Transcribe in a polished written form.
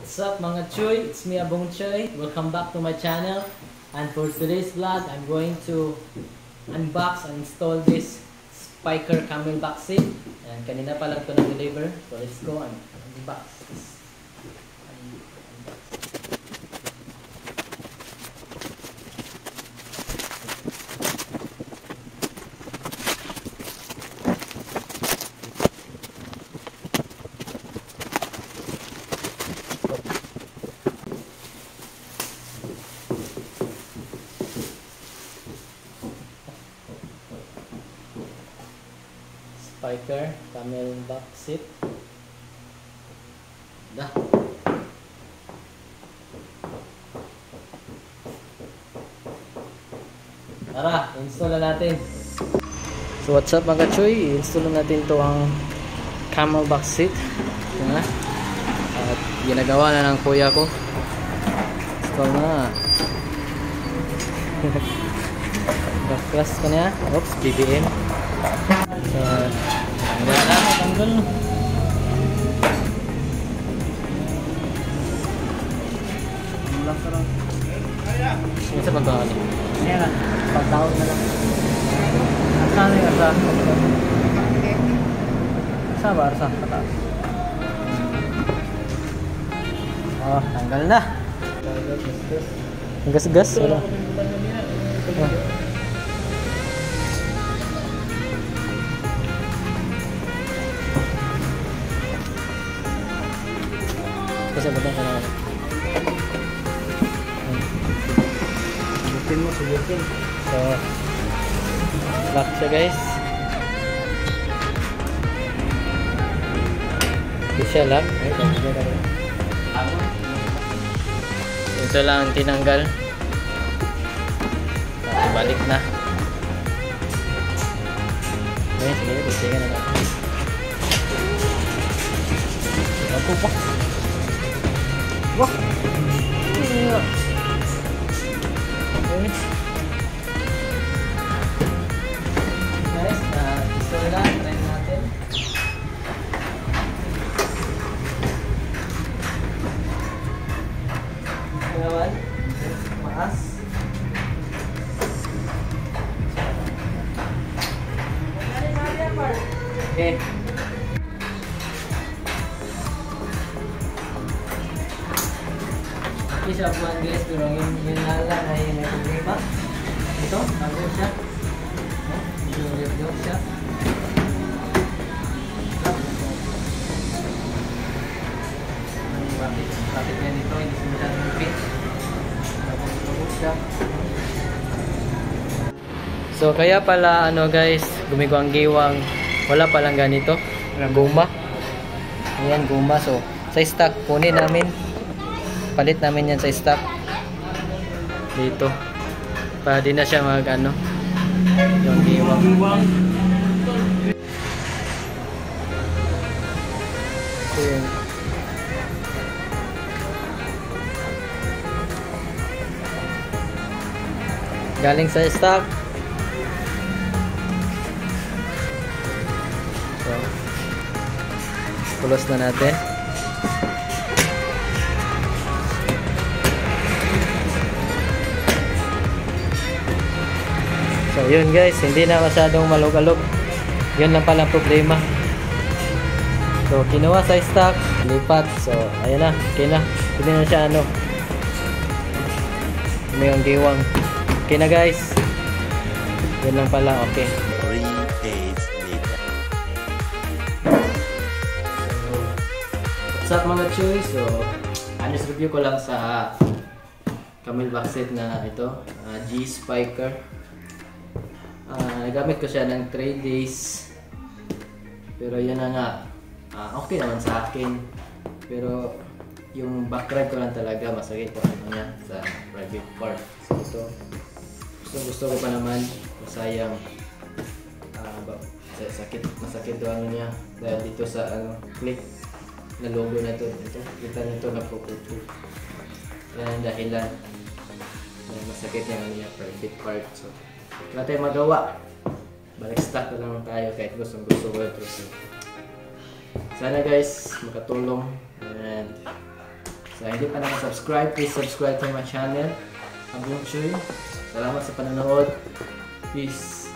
What's up mga Choy? It's me Abong Choy. Welcome back to my channel. And for today's vlog, I'm going to unbox and install this Spiker Camelback seat. And kanina pa lang ito na-deliver. So let's go and unbox this. Spiker Camelback seat. Dah. Tara, install na natin. So what's up mga Choy? Install na natin to ang Camelback seat. Yan. At ginagawa na ng kuya ko. Install na. Class ka niya. Oops, BBM. So, tanggal na, tanggal. Yan sa pagkakali. Yan lang, pagtawag na lang. Saan yung asa? Saan ba? Saan? Pataas. Oh, tanggal na. Gas-gas. Wala. Kasi batang ka naman. Subukin mo, subukin. So, lock siya guys. Hindi siya lock. Ito lang ang tinanggal. Balik na. Okay, sige, tingnan na natin. Ako pa. Wah. Okay. Guys, install na. Try natin. Ngawan. Maas. Okay. Siya buwan guys, pero yung lala ay may problema. Ito, bago siya. Medyo siya. Bakit niya dito, hindi siya nipit. Bago siya. So kaya pala ano guys, gumigwang-giwang, wala palang ganito, guma. Ayan, guma. So sa stock, kunin namin. Palit namin yan sa stock dito para di na siya mag ano yung giwang. So, galing sa stock. So close na natin. So yun guys, hindi na masyadong malog-alog. Yun lang palang problema. So kinuha sa stock, lipat. So ayan na, okay na. Hindi na siya ano, may ang giwang. Okay na guys. Yun lang pala, okay. 3 days later. So, what's up mga Choy? So honest review ko lang sa Camelback set na ito, G Spiker. Nagamit ko siya ng 3 days, pero yun na nga, okay naman sa akin, pero yung back ride ko lang talaga masakit yung ano niya sa private part. So ito, gusto ko pa naman, masayang masakit yung ano niya dahil dito sa click na logo na to, kita nito na puputo. Yan ang dahilan na masakit yung ano niya, private part. So wala tayong magawa, balik stock na lang tayo kahit gusto ko ito. So, sana guys makatulong and Sa hindi pa nakasubscribe, please subscribe to my channel. Abong Chuy. Salamat sa panonood. Peace.